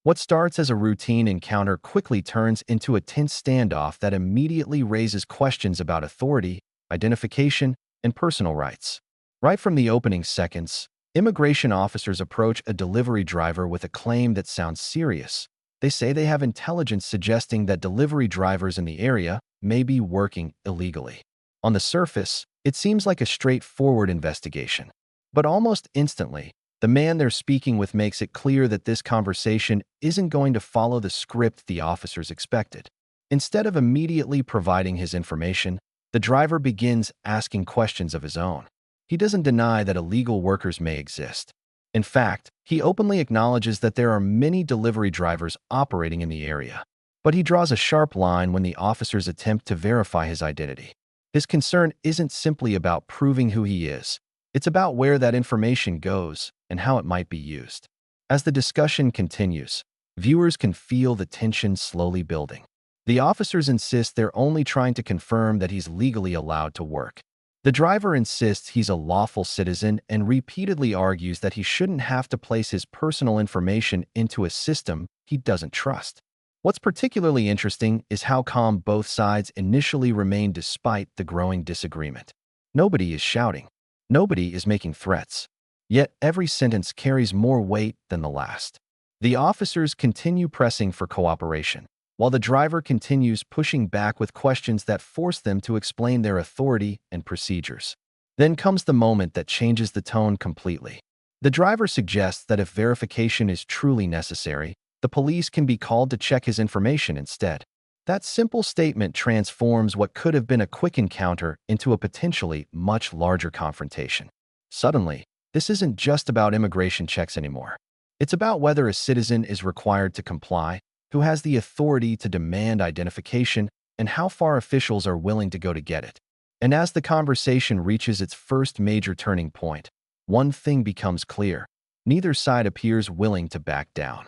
What starts as a routine encounter quickly turns into a tense standoff that immediately raises questions about authority, identification, and personal rights. Right from the opening seconds, immigration officers approach a delivery driver with a claim that sounds serious. They say they have intelligence suggesting that delivery drivers in the area may be working illegally. On the surface, it seems like a straightforward investigation. But almost instantly, the man they're speaking with makes it clear that this conversation isn't going to follow the script the officers expected. Instead of immediately providing his information, the driver begins asking questions of his own. He doesn't deny that illegal workers may exist. In fact, he openly acknowledges that there are many delivery drivers operating in the area. But he draws a sharp line when the officers attempt to verify his identity. His concern isn't simply about proving who he is. It's about where that information goes and how it might be used. As the discussion continues, viewers can feel the tension slowly building. The officers insist they're only trying to confirm that he's legally allowed to work. The driver insists he's a lawful citizen and repeatedly argues that he shouldn't have to place his personal information into a system he doesn't trust. What's particularly interesting is how calm both sides initially remain despite the growing disagreement. Nobody is shouting. Nobody is making threats. Yet every sentence carries more weight than the last. The officers continue pressing for cooperation, while the driver continues pushing back with questions that force them to explain their authority and procedures. Then comes the moment that changes the tone completely. The driver suggests that if verification is truly necessary, the police can be called to check his information instead. That simple statement transforms what could have been a quick encounter into a potentially much larger confrontation. Suddenly, this isn't just about immigration checks anymore. It's about whether a citizen is required to comply, who has the authority to demand identification, and how far officials are willing to go to get it. And as the conversation reaches its first major turning point, one thing becomes clear. Neither side appears willing to back down.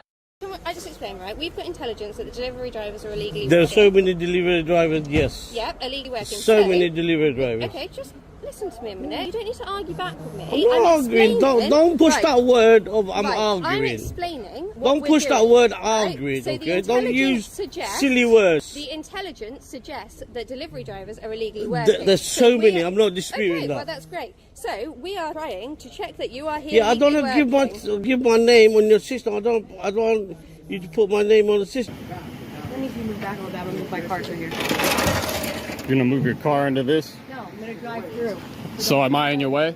I just explained, right? We've got intelligence that the delivery drivers are illegally There are so working. many delivery drivers, yes. Yeah, illegally working. So many delivery drivers. Okay, just listen to me a minute. You don't need to argue back with me. I'm not arguing. Don't push that word of I'm arguing. I'm explaining what Don't we're push that doing, word right? arguing, So okay? the Don't use suggests, silly words. The intelligence suggests that delivery drivers are illegally working. There's so many. I'm not disputing okay, that. well, that's great. So we are trying to check that you are here. Yeah, I don't have to give my name on your system. I don't want you to put my name on the system. Let me move back a little bit. I'm gonna move my car through here. You're gonna move your car into this? No, I'm gonna drive through. So am I in your way?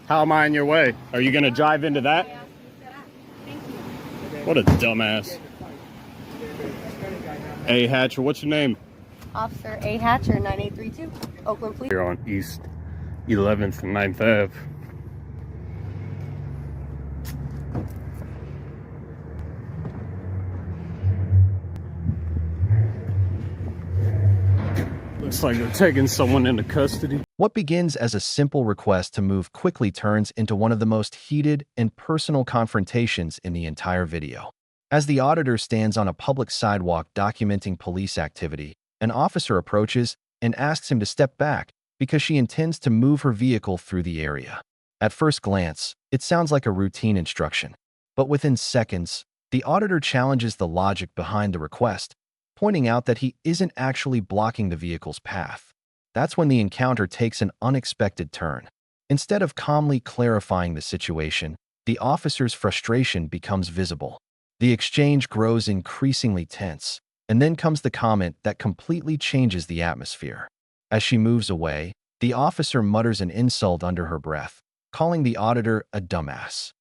How am I in your way? Are you gonna drive into that? What a dumbass. A Hatcher, what's your name? Officer A. Hatcher, 9832, Oakland Police. Here on East 11th and 9th Ave. Looks like they're taking someone into custody. What begins as a simple request to move quickly turns into one of the most heated and personal confrontations in the entire video. As the auditor stands on a public sidewalk documenting police activity, an officer approaches and asks him to step back because she intends to move her vehicle through the area. At first glance, it sounds like a routine instruction, but within seconds, the auditor challenges the logic behind the request, pointing out that he isn't actually blocking the vehicle's path. That's when the encounter takes an unexpected turn. Instead of calmly clarifying the situation, the officer's frustration becomes visible. The exchange grows increasingly tense, and then comes the comment that completely changes the atmosphere. As she moves away, the officer mutters an insult under her breath, calling the auditor a dumbass.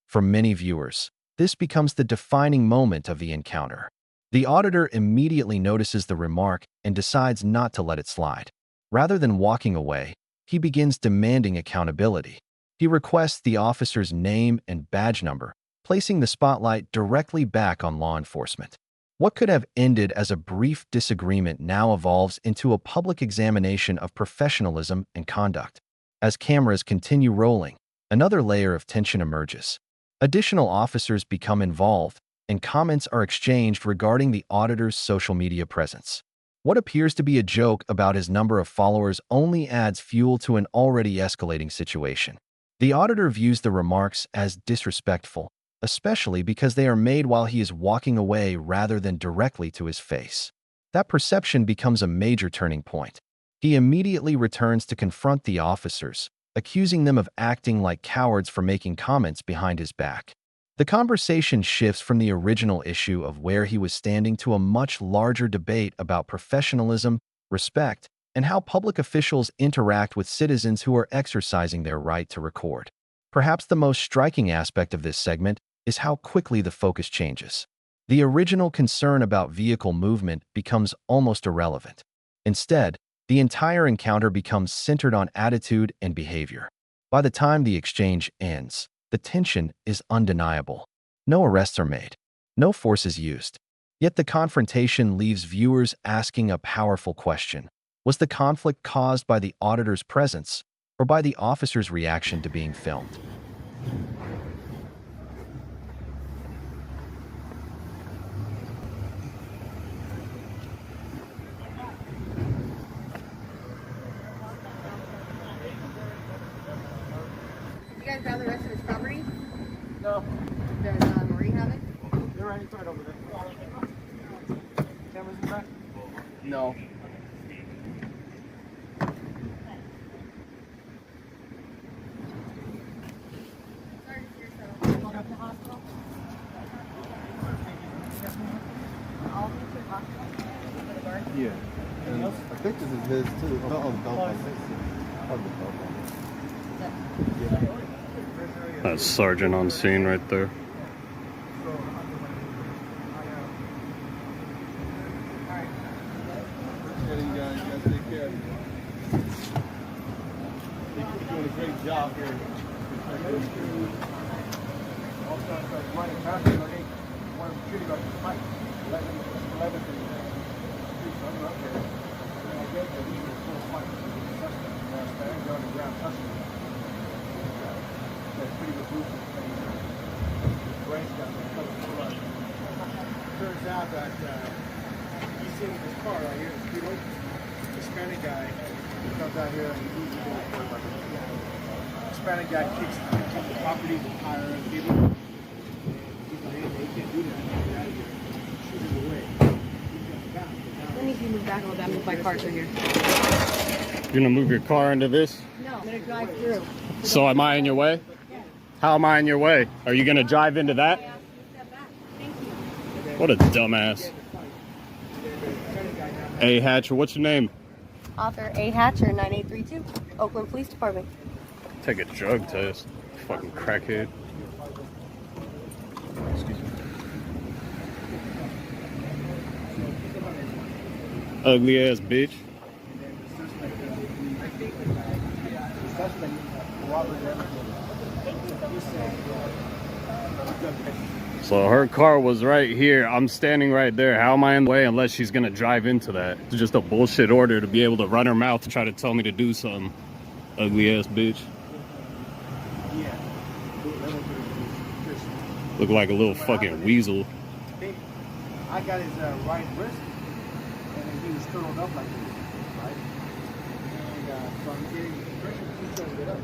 For many viewers, this becomes the defining moment of the encounter. The auditor immediately notices the remark and decides not to let it slide. Rather than walking away, he begins demanding accountability. He requests the officer's name and badge number, placing the spotlight directly back on law enforcement. What could have ended as a brief disagreement now evolves into a public examination of professionalism and conduct. As cameras continue rolling, another layer of tension emerges. Additional officers become involved, and comments are exchanged regarding the auditor's social media presence. What appears to be a joke about his number of followers only adds fuel to an already escalating situation. The auditor views the remarks as disrespectful, especially because they are made while he is walking away rather than directly to his face. That perception becomes a major turning point. He immediately returns to confront the officers, accusing them of acting like cowards for making comments behind his back. The conversation shifts from the original issue of where he was standing to a much larger debate about professionalism, respect, and how public officials interact with citizens who are exercising their right to record. Perhaps the most striking aspect of this segment is how quickly the focus changes. The original concern about vehicle movement becomes almost irrelevant. Instead, the entire encounter becomes centered on attitude and behavior. By the time the exchange ends, the tension is undeniable. No arrests are made. No force is used. Yet the confrontation leaves viewers asking a powerful question. Was the conflict caused by the auditor's presence or by the officer's reaction to being filmed? You guys grab the rest of his property? No, Does Marie have it? they're right inside over there. Cameras in the back? No. Sorry to hear so. Go to the hospital? All of them to the hospital? For the guard? Yeah. And I think this is his too. Oh, the golf ball. Oh, the golf ball. That's Sergeant on scene right there. You guys take care of it. You're doing a great job here. Turns out that he's sitting in his car right here in the freeway. Hispanic guy comes out here and he's Hispanic guy kicks the property with tire and people. He's like, hey, they can't do that. Get out of here. Shoot him away. Let me move back a little bit. I'm move my car through here. You're gonna move your car into this? No, I'm gonna drive through. So am I in your way? How am I in your way? Are you gonna drive into that? Step back. Thank you. What a dumbass. Hey Hatcher, what's your name? Author A. Hatcher, 9832, Oakland Police Department. Take a drug test. Fucking crackhead. Ugly ass bitch. So her car was right here. I'm standing right there. How am I in the way unless she's gonna drive into that? It's just a bullshit order to be able to run her mouth to try to tell me to do something. Ugly ass bitch. Look like a little fucking weasel. I got his right wrist, and then he was curled up like this, right? And so I'm getting the pressure to keep trying to get up.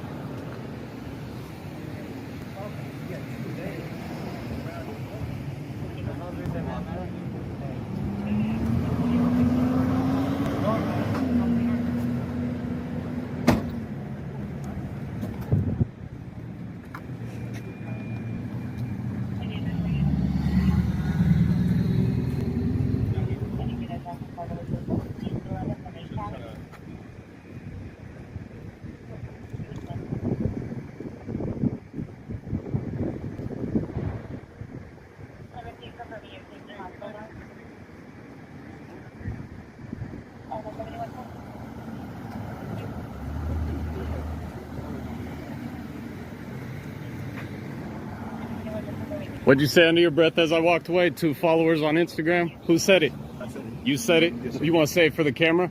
What'd you say under your breath as I walked away? 2 followers on Instagram? Who said it? I said it. You said it? Yes, sir. You want to say it for the camera?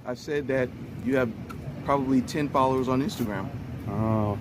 I said that you have probably 10 followers on Instagram. Oh.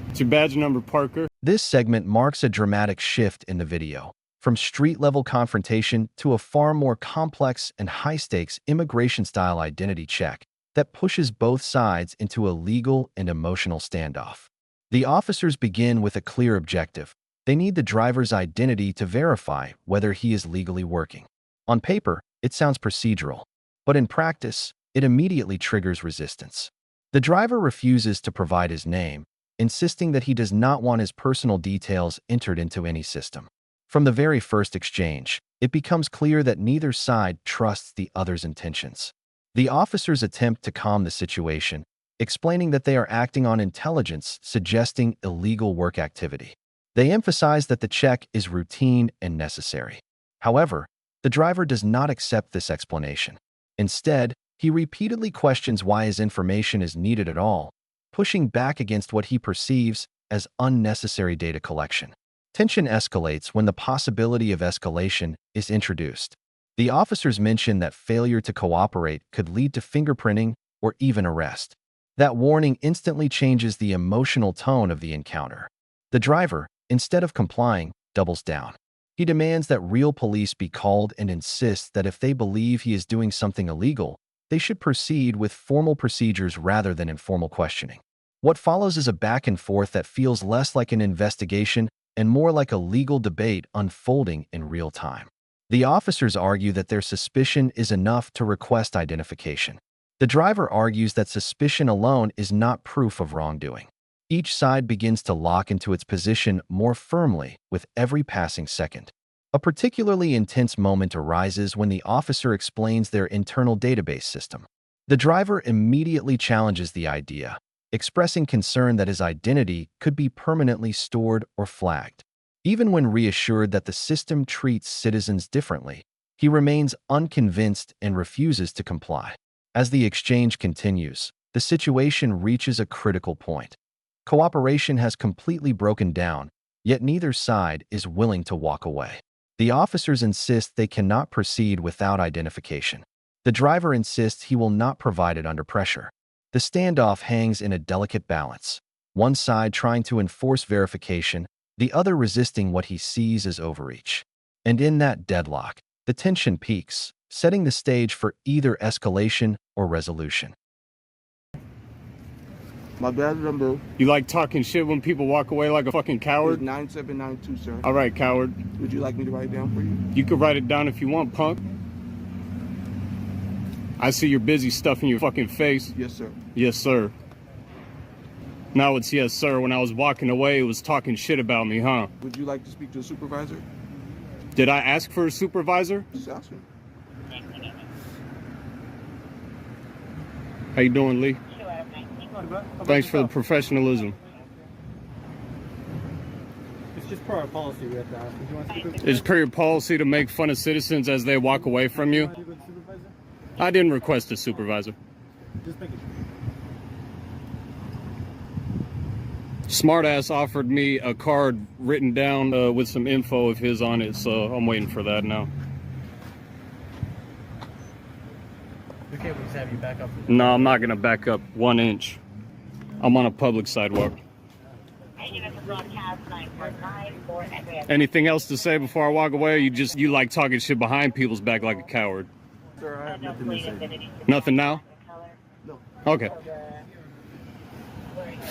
What's your badge number, Parker? This segment marks a dramatic shift in the video, from street-level confrontation to a far more complex and high-stakes immigration-style identity check that pushes both sides into a legal and emotional standoff. The officers begin with a clear objective: They need the driver's identity to verify whether he is legally working. On paper, it sounds procedural, but in practice, it immediately triggers resistance. The driver refuses to provide his name, insisting that he does not want his personal details entered into any system. From the very first exchange, it becomes clear that neither side trusts the other's intentions. The officers attempt to calm the situation, explaining that they are acting on intelligence suggesting illegal work activity. They emphasize that the check is routine and necessary. However, the driver does not accept this explanation. Instead, he repeatedly questions why his information is needed at all, pushing back against what he perceives as unnecessary data collection. Tension escalates when the possibility of escalation is introduced. The officers mention that failure to cooperate could lead to fingerprinting or even arrest. That warning instantly changes the emotional tone of the encounter. The driver, instead of complying, doubles down. He demands that real police be called and insists that if they believe he is doing something illegal, they should proceed with formal procedures rather than informal questioning. What follows is a back and forth that feels less like an investigation and more like a legal debate unfolding in real time. The officers argue that their suspicion is enough to request identification. The driver argues that suspicion alone is not proof of wrongdoing. Each side begins to lock into its position more firmly with every passing second. A particularly intense moment arises when the officer explains their internal database system. The driver immediately challenges the idea, expressing concern that his identity could be permanently stored or flagged. Even when reassured that the system treats citizens differently, he remains unconvinced and refuses to comply. As the exchange continues, the situation reaches a critical point. Cooperation has completely broken down, yet neither side is willing to walk away. The officers insist they cannot proceed without identification. The driver insists he will not provide it under pressure. The standoff hangs in a delicate balance, one side trying to enforce verification, the other resisting what he sees as overreach. And in that deadlock, the tension peaks, setting the stage for either escalation or resolution. My badge number You like talking shit when people walk away like a fucking is coward? 9792, sir. All right, coward. Would you like me to write it down for you? You can write it down if you want, punk. I see you're busy stuffing your fucking face. Yes, sir. Yes, sir. Now it's yes, sir. When I was walking away, it was talking shit about me, huh? Would you like to speak to a supervisor? Did I ask for a supervisor? Just ask him. How you doing, Lee? Thanks for the professionalism. It's just per our policy we have to ask. Would you want to speak with Is per your policy to make fun of citizens as they walk away from you? the supervisor? I didn't request a supervisor. Just making sure. Smartass offered me a card written down with some info of his on it, so I'm waiting for that now. Okay, we'll just have you back up. No, I'm not gonna back up 1 inch. I'm on a public sidewalk. Anything else to say before I walk away? Or you like talking shit behind people's back like a coward? Sir, I have nothing to say. Nothing now? No. Okay.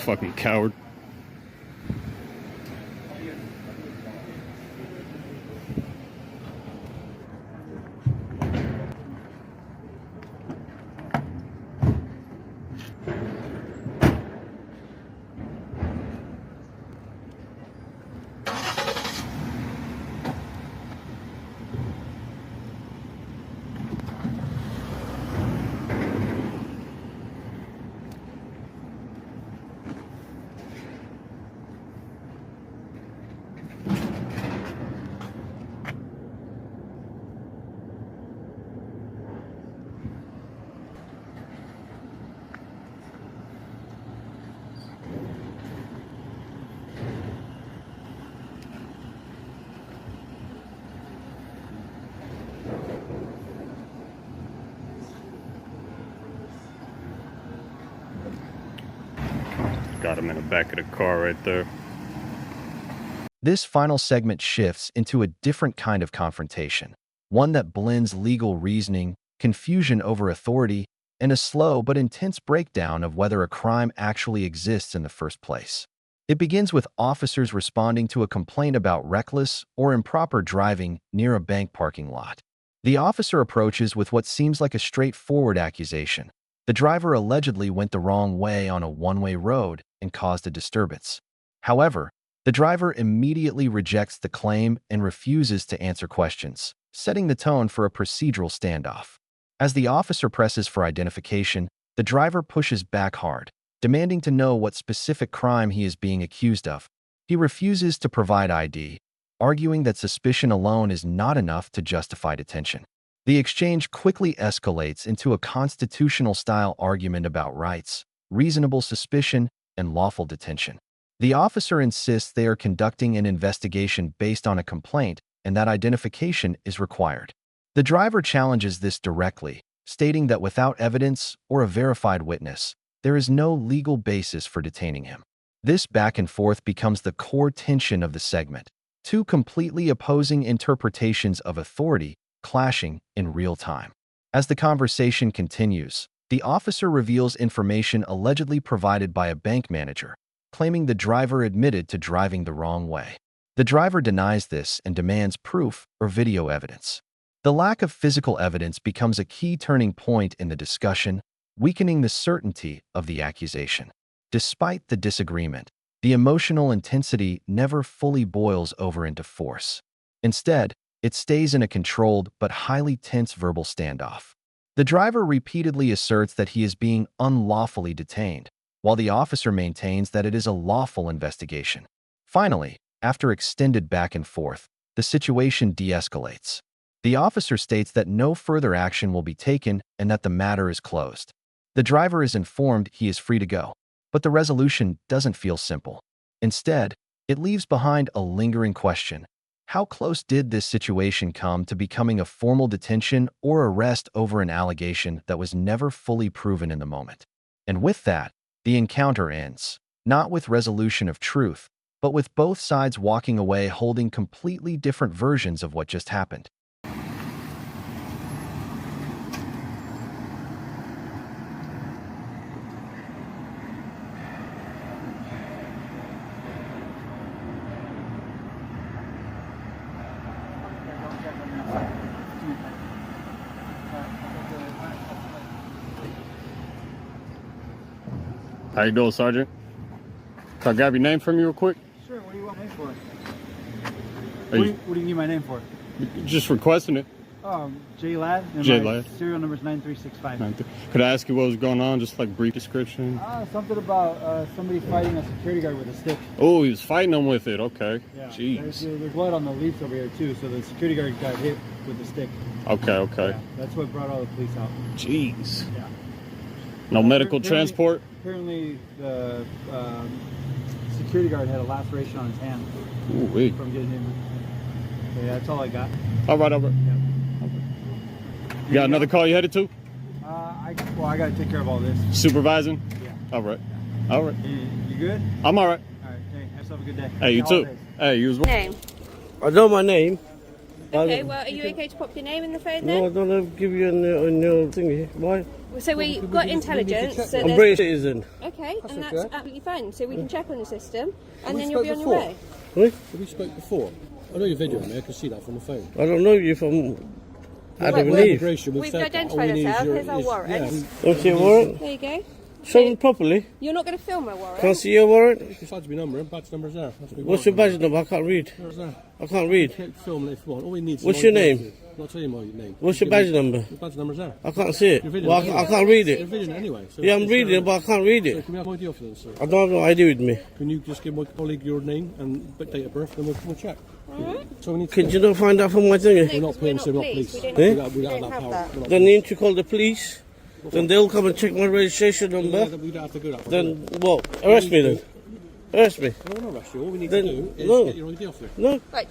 Fucking coward. Got him in the back of the car right there. This final segment shifts into a different kind of confrontation, one that blends legal reasoning, confusion over authority, and a slow but intense breakdown of whether a crime actually exists in the first place. It begins with officers responding to a complaint about reckless or improper driving near a bank parking lot. The officer approaches with what seems like a straightforward accusation. The driver allegedly went the wrong way on a one-way road and caused a disturbance. However, the driver immediately rejects the claim and refuses to answer questions, setting the tone for a procedural standoff. As the officer presses for identification, the driver pushes back hard, demanding to know what specific crime he is being accused of. He refuses to provide ID, arguing that suspicion alone is not enough to justify detention. The exchange quickly escalates into a constitutional-style argument about rights, reasonable suspicion, and lawful detention. The officer insists they are conducting an investigation based on a complaint and that identification is required. The driver challenges this directly, stating that without evidence or a verified witness, there is no legal basis for detaining him. This back and forth becomes the core tension of the segment, two completely opposing interpretations of authority clashing in real time. As the conversation continues, the officer reveals information allegedly provided by a bank manager, claiming the driver admitted to driving the wrong way. The driver denies this and demands proof or video evidence. The lack of physical evidence becomes a key turning point in the discussion, weakening the certainty of the accusation. Despite the disagreement, the emotional intensity never fully boils over into force. Instead, it stays in a controlled but highly tense verbal standoff. The driver repeatedly asserts that he is being unlawfully detained, while the officer maintains that it is a lawful investigation. Finally, after extended back and forth, the situation de-escalates. The officer states that no further action will be taken and that the matter is closed. The driver is informed he is free to go, but the resolution doesn't feel simple. Instead, it leaves behind a lingering question. How close did this situation come to becoming a formal detention or arrest over an allegation that was never fully proven in the moment? And with that, the encounter ends, not with resolution of truth, but with both sides walking away holding completely different versions of what just happened. How you doing, Sergeant? Can I grab your name from you real quick? Sure, what do you want my name for? What do you need my name for? Just requesting it. J Ladd. And J my Ladd. Serial number is 9365. Could I ask you what was going on? Just like brief description. Something about somebody fighting a security guard with a stick. Oh, he was fighting them with it. Okay. Yeah. Jeez. There's blood on the leaves over here too, so the security guard got hit with the stick. Okay. Yeah, that's what brought all the police out. Jeez. Yeah. No medical transport? Apparently the security guard had a laceration on his hand. Ooh, wait. From getting him. So yeah, that's all I got. All right. Yeah. You got another call you headed to? I got to take care of all this. Supervising? Yeah. All right. All right. You good? I'm all right. All right. Hey, have yourself a good day. Hey, you Happy too. holidays. Hey, you as well. Name. I know my name. Okay, well, are you okay to pop your name in the phone No, I then? don't have to give you a no thingy. Why? So we got intelligence. So I'm there's- British citizen. Okay, and that's okay. absolutely fine. So we can check on the system, and we then you'll be spoke on your before? way. What? We spoke before. I know your video, man. I can see that from the phone. I don't know you from Adam and Well, Eve. Immigration, We've said that. identified All we need is ourselves. your- Here's our is- warrant. Yeah, Don't see a warrant? There you go. Show me properly. You're not going to film my warrant. Can't see your warrant? besides my number, badge number's there. That's what we What's want. your badge number? I can't read. Where's that? I can't read. Take film if you want. All we need is What's all your you name? need. I'll tell you my name. What's your Give me- badge number? Your badge number's there. I can't see it. Your video Well, anyway. I can't read Your it. vision anyway. So Yeah, I'm it's reading there. it, but I can't read So it. can we have ID off then, sir? I don't have no ID with me. Can you just give my colleague your name and date of birth, and we'll check. So we need to. Could you not find out from my thingy? We're not police. We're not police. We don't Eh? We don't have that power. We're not Then you need to call the police. Then they'll come and check my registration police. number. We don't have to go that far. Then, well, arrest me then. Arrest me. I don't want to arrest you. All we need Then- to do is no. get your ID off there. No. Right,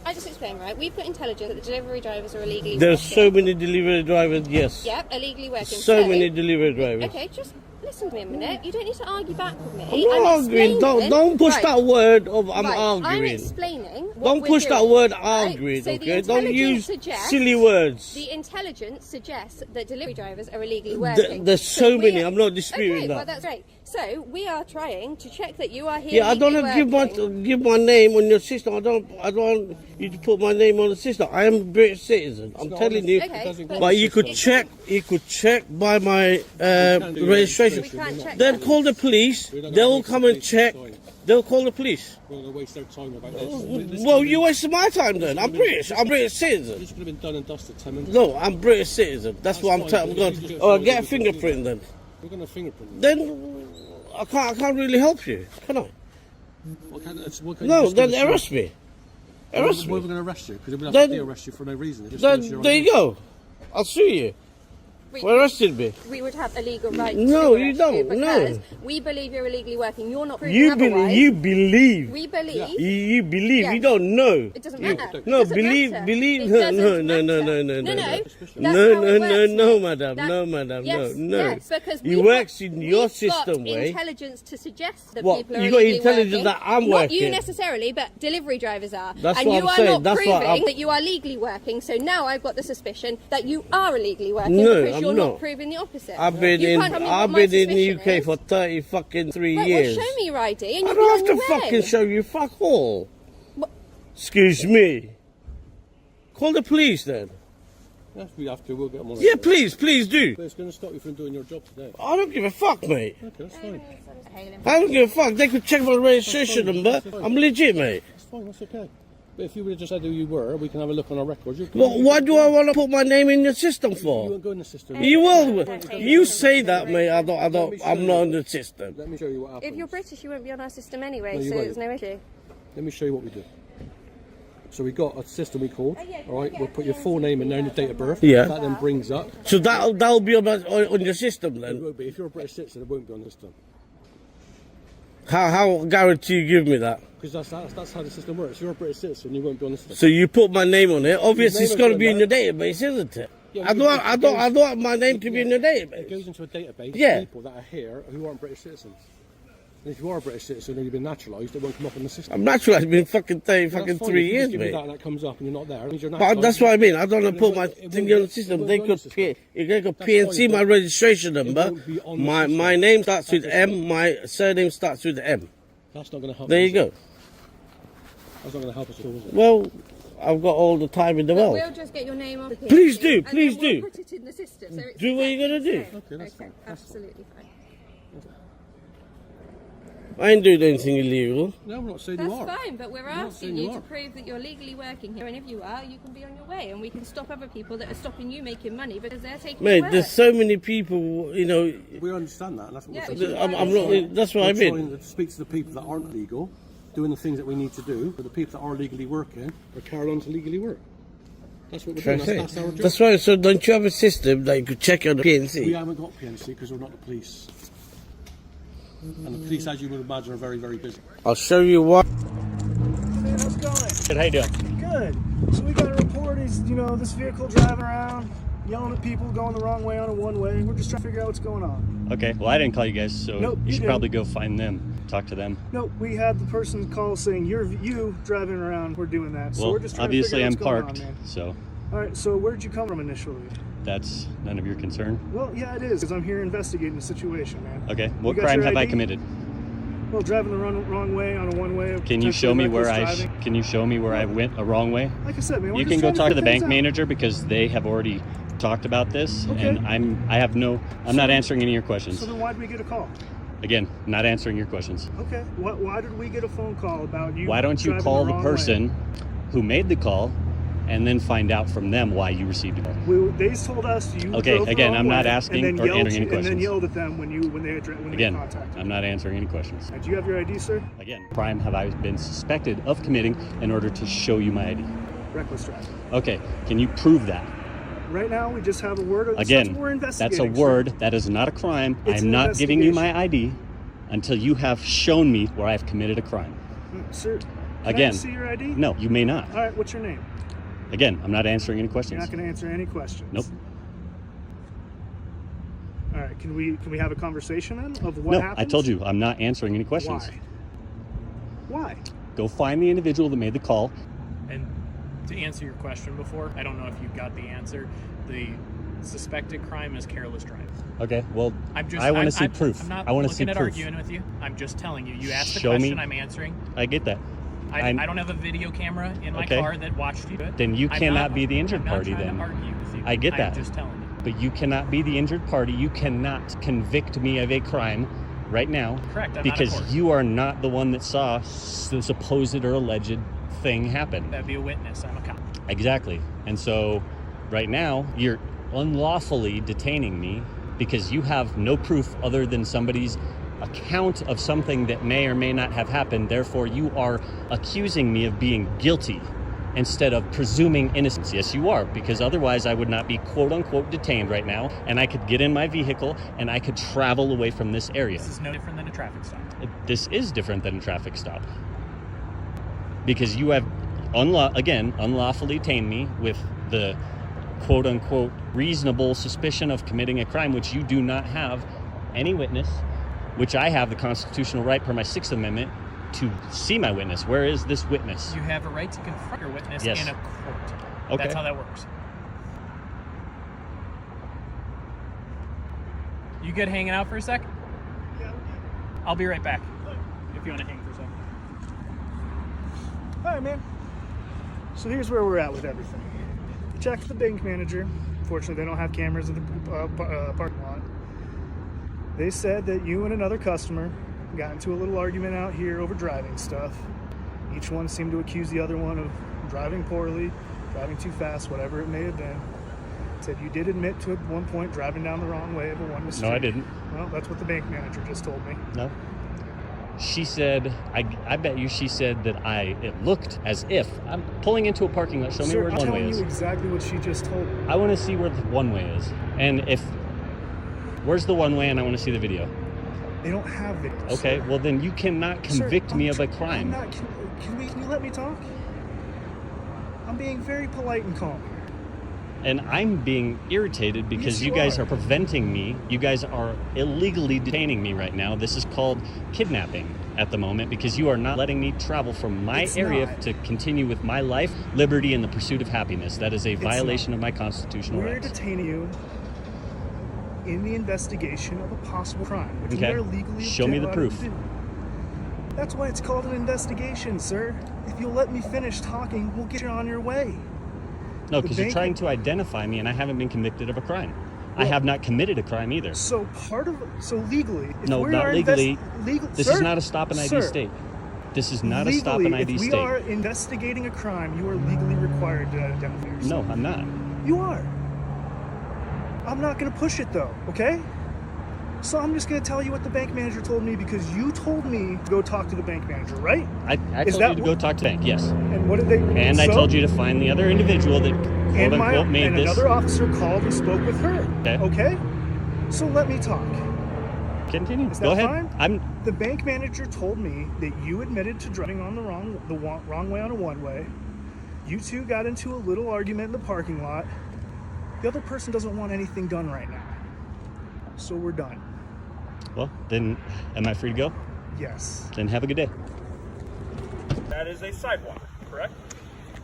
I just explain, right? We've got intelligence that the delivery drivers are illegally There's working. so many delivery drivers, yes. Yep, illegally working. So many delivery drivers. Okay, just Listen to me a minute. You don't need to argue back with me. I'm not arguing. Don't push that word of I'm right. I'm arguing. explaining. What Don't we're push doing, that word right? arguing, So okay? Don't use suggests, silly words. The intelligence suggests that delivery drivers are illegally working. There's so many. I'm not disputing okay, that. well, that's great. So we are trying to check that you are here. Yeah, I don't want to give my name on your system. I don't want you to put my name on the system. I am a British citizen. I'm telling you. Okay, but you could check. You could check by my registration. We can't check Then that. call the police. They'll come and check. They'll call the police. We're going to waste our time about this. Well, you wasted my time then. I'm British. I'm British citizen. This could have been done and dusted 10 minutes. No, I'm British citizen. That's what I'm telling. Oh, get a fingerprint then. We're going to fingerprint. Then I can't really help you, can I? No, then arrest me. Arrest me. We're going to arrest you because we'll Then- have to arrest you for no reason. Then there you go. I'll sue you. For arresting me. We would have a legal right No, to you arrest don't, you no. because we believe you're illegally working. You're not proving otherwise. You believe. We believe. You believe. Yeah. You don't know. It doesn't matter. No, It doesn't believe. matter. Believe. It No, doesn't no, no, no, matter. no, no, No, no. that's No, how no, it no, works, no, mate. madam. That- No, madam. Yes, No. yes, because You we've works got- in your we've system got way. intelligence to suggest that What, people are you got illegally intelligence working. that I'm Not you working? necessarily, but delivery drivers are. That's and what you I'm are saying. not That's what proving I'm- that you are legally working. So now I've got the suspicion that you are illegally working No, because I'm you're not. not proving the opposite. I've been You in. can't tell me what I've my been in the suspicion UK is. for 33 Right, years. well, show me your ID and I you'll don't have be to on your way. fucking show you fuck all. What? Excuse me. Call the police then. If we have to, we'll get them on. Yeah, please do. But it's going to stop you from doing your job today. I don't give a fuck, mate. Okay, that's fine. I don't give a fuck. They could check my registration number. I'm legit, mate. That's fine, that's okay. But if you would have just said who you were, we can have a look on our records. Well, why do I want to put my name in the system You for? won't go in the system. You will. You say that, mate. I'm not in the system. Let me show you what happens. If you're British, you won't be on our system anyway, No, you so won't. it's no issue. Let me show you what we do. So we got a system we called. All right, we'll put your full name in there and your date of birth. Yeah. That then brings up. So that'll be on your system It then. won't be. If you're a British citizen, it won't be on the system. How guarantee you give me that? Because that's how the system works. If you're a British citizen, you won't be on the system. So you put my name on it. Obviously, Your it's name going to is be in on your database, isn't it? Yeah, I don't want my name to be in the It database. goes into a database Yeah. of people that are here who aren't British citizens. And if you are a British citizen or you've been naturalised, it won't come up in the system. I'm naturalised. Been fucking That's 3 fine. years, If you just give me mate. that and that comes up and you're not there, it means you're But naturalised. that's what I mean. I don't want to It put won't- my it thing won't on go- the system. it won't They go on could the system. they could That's PNC fine, my but registration number. won't be on the My system. name starts with That's M. My surname starts with M. That's not going to help There us. you go. That's not going to help us at all, is it? Well, I've got all the time in the But world. we'll just get your name on the Please do, and please then we'll do. put it in the system. So it's Do what you're gonna do. Okay, that's fine. Absolutely fine. I ain't doing anything illegal. No, we're not saying That's you are. fine, but we're not asking saying you you to are. prove that you're legally working here, and if you are, you can be on your way, and we can stop other people that are stopping you making money because they're taking Mate, work. there's so many people, you know. We understand that, and that's what Yeah, we're we saying. should I'm not. That's what I We're mean. trying to speak to the people that aren't legal, doing the things that we need to do, but the people that are legally working are carrying on to legally work. That's what we're doing. That's our job. That's right. So don't you have a system that you could check on the We PNC? haven't got PNC because we're not the police. And the police, as you would imagine, are very, very busy. I'll show you what. Man, how's it going? Good, how you doing? Good. So we got a report. Is this vehicle driving around, yelling at people, going the wrong way on a one-way. We're just trying to figure out what's going on. Okay, well I didn't call you guys, so Nope, you you should didn't. probably go find them, talk to them. No, we had the person call saying you driving around. We're doing that. So Well, we're just trying obviously to I'm figure out what's parked, going on, man. so All right. So where did you come from initially? that's none of your concern. Well, yeah, it is, because I'm here investigating the situation, man. Okay, what got crime your have I ID? committed? Well, driving the wrong way on a one-way. Can you show me where potentially reckless Can you show me where I went a wrong way? driving. Like I said, man, we're You just can go trying talk to the figure bank things out. manager because they have already talked about this, Okay. and I'm not answering any of your questions. So then why did we get a call? Again, not answering your questions. Okay. Why did we get a phone call about you? Why don't you driving call the wrong person way? who made the call and then find out from them why you received a call? They told us you. Okay, drove the again, wrong I'm not way, asking and then or yelled answering any And then questions. yelled at them when they Again, contacted. I'm not answering any questions. Do you have your ID, sir? Again, crime have I been suspected of committing in order to show you my ID? Reckless driving. Okay, can you prove that? Right now, we just have a word. Again, we're that's a investigating, sir. word. That is not a crime. It's I'm an not giving you my investigation. ID until you have shown me where I've committed a crime. Sir, can I Again, see your ID? no, you may not. All right. What's your name? Again, I'm not answering any You're questions. not going to answer any questions. Nope. All right. Can we have a conversation then of what No, happened? I told you I'm not answering any questions. Why? Go find the individual that made the call. And to answer your question before, I don't know if you got the answer. The suspected crime is careless driving. Okay, well, I want to see proof. I'm not I want to see looking at proof. arguing with you. I'm just telling you. You asked the Show question, me. I'm answering. I get that. I don't have a video camera in my car that watched you do it. Then you cannot be the injured party then. I'm not trying to argue with you. I get that. I'm just telling you. But you cannot be the injured party. You cannot convict me of a crime right now. Correct. I'm because not a court. you are not the one that saw the supposed or alleged thing happen. That'd be a witness. I'm a cop. Exactly. And so right now you're unlawfully detaining me because you have no proof other than somebody's account of something that may or may not have happened. Therefore, you are accusing me of being guilty instead of presuming innocence. Yes, you are, because otherwise I would not be quote unquote detained right now, and I could get in my vehicle and I could travel away from this area. This is no different than a traffic stop. This is different than a traffic stop because you have unlawfully detained me with the quote unquote reasonable suspicion of committing a crime, which you do not have any witness, which I have the constitutional right per my 6th Amendment to see my witness. Where is this witness? You have a right to confront your witness Yes. in a court. Okay. That's how that works. You good hanging out for a sec? Yeah. I'll be right back. If you want to hang for a sec. All right, man. So here's where we're at with everything. Checked the bank manager. Fortunately, they don't have cameras in the parking lot. They said that you and another customer got into a little argument out here over driving stuff. Each one seemed to accuse the other one of driving poorly, driving too fast, whatever it may have been. Said you did admit to at one point driving down the wrong way of a one-way street. No, I didn't. Well, that's what the bank manager just told me. No. She said, I bet you she said that it looked as if I'm pulling into a parking lot. Show me where the one way I'm is. telling you exactly what she just told me. I want to see where the one way is. And where's the one way, and I want to see the video. They don't have videos. Okay, well then you cannot convict me of a I'm crime. not, can you let me talk? I'm being very polite and calm. And I'm being irritated because Yes, you you guys are. are preventing me. You guys are illegally detaining me right now. This is called kidnapping at the moment because you are not letting me travel from my It's area not. to continue with my life, liberty, and the pursuit of happiness. That is a violation of my constitutional We're rights. detaining you in the investigation of a possible crime, which Okay. we are legally Show me the allowed proof. to do. That's why it's called an investigation, sir. If you'll let me finish talking, we'll get you on your way. No, The because you're bank- trying to identify me and I haven't been convicted of a crime. I Well- have not committed a crime either. So legally, if No, we not are legally. This sir, is not a stop and ID sir, state. This is not legally, a stop and ID if we state. are investigating a crime, you are legally required to identify yourself. No, I'm not. You are. I'm not going to push it though, okay? So I'm just going to tell you what the bank manager told me because you told me to go talk to the bank manager, right? I Is told that you to go talk to the bank, yes. And what did they? And I told you to find the other individual that quote and unquote made this. another officer called and spoke with her. Okay. So let me talk. Continue. Is that Go ahead. fine? The bank manager told me that you admitted to driving on the wrong way on a one-way. You two got into a little argument in the parking lot. The other person doesn't want anything done right now. So we're done. Well, then am I free to go? Yes. Then have a good day. That is a sidewalk, correct?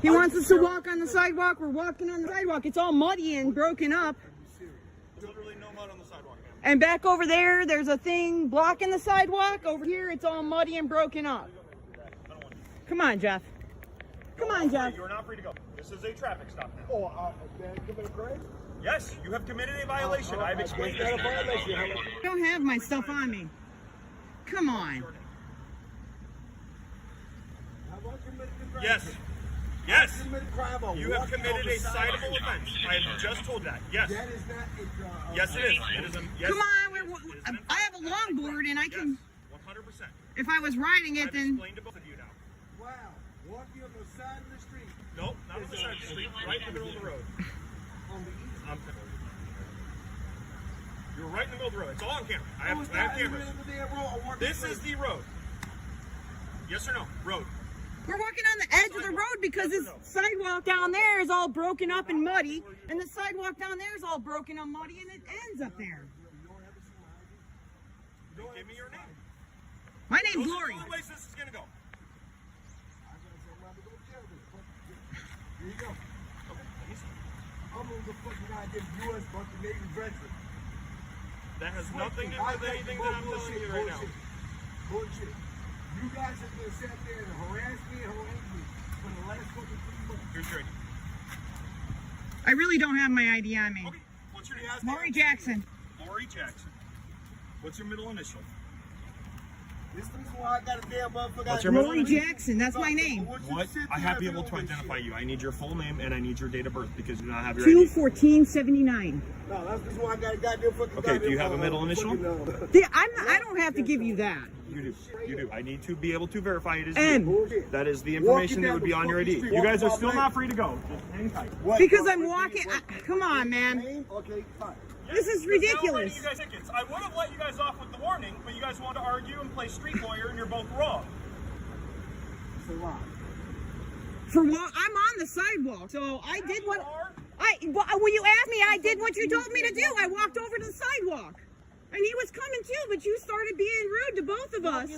He wants us to walk on the sidewalk. We're walking on the sidewalk. It's all muddy and broken up. There's literally no mud on the sidewalk. And back over there, there's a thing blocking the sidewalk. Over here, it's all muddy and broken up. Come on, Jeff. Come on, Jeff. You are not free to go. This is a traffic stop now. Oh, give me a break? Yes, you have committed a violation. I've explained this. I don't have my stuff on me. Come on. Yes. Yes. You have committed a citable offense. I have just told that. Yes. That is not a Yes, it is. It is a yes. Come on. I have a longboard and I can. 100%. If I was riding it, I've then. explained to both of you now. Wow. Walking on the side of the street. Nope, not on the side of the street. Right in the middle of the road. On the east. You're right in the middle of the road. It's all on camera. I have cameras. This is the road. Yes or no? Road. We're walking on the edge of the road because this sidewalk down there is all broken up and muddy, and the sidewalk down there is all broken up, muddy, and it ends up there. Give me your name. My name's Those are Lori. the only ways this is gonna go. Here you go. I'm on the fucking goddamn U.S. fucking Navy veteran. That has nothing to do with anything that I'm telling you right now. Bullshit. You guys have been sat there and harassed me and harangued me for the last fucking 3 months. Here's your ID. I really don't have my ID on me. Okay. What's your name? Lori Jackson. Lori Jackson. What's your middle initial? This is why I got a damn motherfucker. What's your middle Lori initial? Jackson, that's my name. What? I have to be able to identify you. I need your full name and I need your date of birth because you do not have your 2/14/79. No, that's just why I got a goddamn fucking. Okay, do you have a middle initial? I don't have to give you that. You do. You do. I need to be able to verify it is M. you. That is the information that would be on your ID. You guys are still not free to go. Just hang tight. Because I'm walking. Come on, man. Okay, fine. This is ridiculous. You guys tickets. I would have let you guys off with the warning, but you guys want to argue and play street lawyer, and you're both wrong. So why? For what? I'm on the sidewalk, so I did what when you asked me, I did what you told me to do. I walked over to the sidewalk, and he was coming too, but you started being rude to both of us.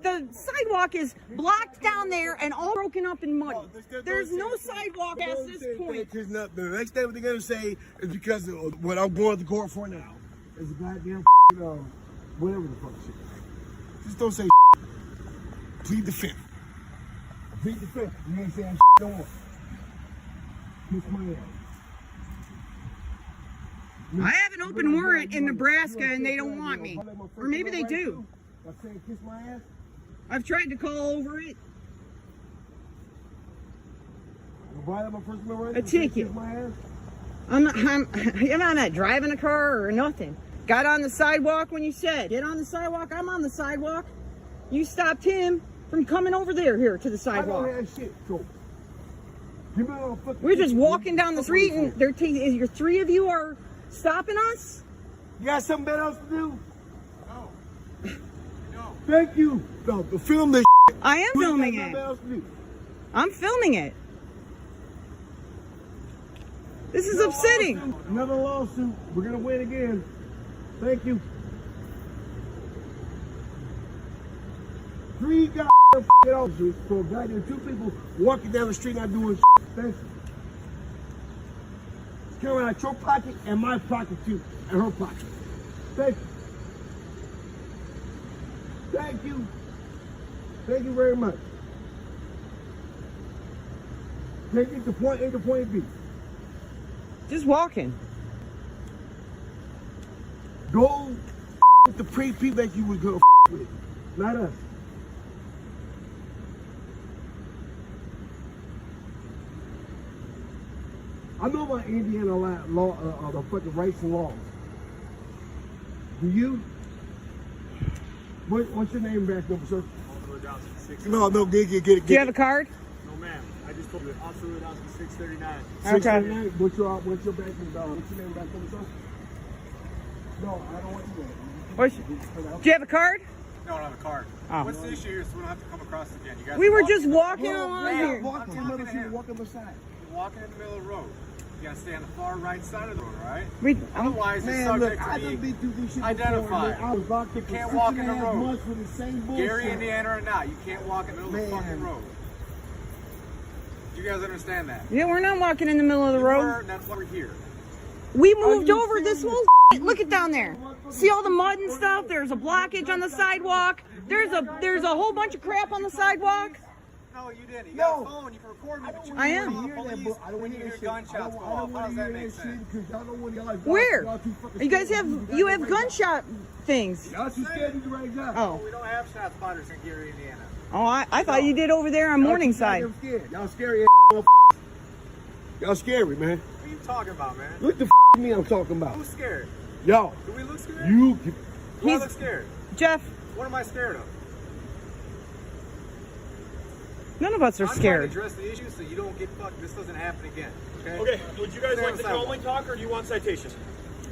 The sidewalk is blocked down there and all broken up and muddy. There's no sidewalk past this point. The next thing what they're gonna say is because of what I'm going to court for now is a goddamn whatever the fuck shit. Just don't say plead the fifth. Plead the fifth. You ain't saying no more. Kiss my ass. I have an open warrant in Nebraska and they don't want me. Or maybe they do. I'm saying kiss my ass. I've tried to call over it. A ticket. I'm not driving a car or nothing. Got on the sidewalk when you said, get on the sidewalk. I'm on the sidewalk. You stopped him from coming over here to the sidewalk. We're just walking down the street and your 3 of you are stopping us? You got something better else to do? No. Thank you. No, film this. I am filming it. I'm filming it. This is upsetting. Another lawsuit. We're gonna win again. Thank you. 3 goddamn officers for goddamn 2 people walking down the street not doing shit. Thank you. It's coming out your pocket and my pocket too, and her pocket. Thank you. Thank you. Thank you very much. Take it to point A to point B. Just walking. Go with the people that you was gonna with, not us. I know about Indiana law, the fucking rights and laws. Do you? What's your name back there, sir? No, get it. Do you have a card? No, ma'am. I just told you. Officer Rodowski, 639. Okay. 639. What's your back name, what's your name back there, sir? No, I don't want you. Do you have a card? No, I don't have a card. Oh. What's the issue here so we don't have to come across again? You guys We were just walking along here. Walk in the middle of the side. You're walking in the middle of the road. You gotta stay on the far right side of the road, all right? Otherwise, it's subject to be identified. You can't walk in the road. Gary, Indiana or not, you can't walk in the middle of the fucking road. You guys understand that? Yeah, we're not walking in the middle of the road. And that's why we're here. We moved over this whole look it down there. See all the mud and stuff? There's a blockage on the sidewalk. There's a whole bunch of crap on the sidewalk. No, you didn't. You got a phone, you can record me, but you I am. I don't want to hear gunshots go off. How does that make sense? Where? You guys have gunshot things. Y'all too scared to do right now. Oh. We don't have shot spotters in Gary, Indiana. Oh, I thought you did over there on Morningside. Y'all scary. Y'all scary, man. What are you talking about, man? Look the me I'm talking about. Who's scared? Y'all. Do we look scared? You. Do I look scared? Jeff. What am I scared of? None of us are scared. I'm trying to address the issue so you don't get fucked. This doesn't happen again. Okay? Okay, would you guys like to calmly talk or do you want citation?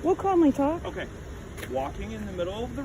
We'll calmly talk. Okay. Walking in the middle of the road.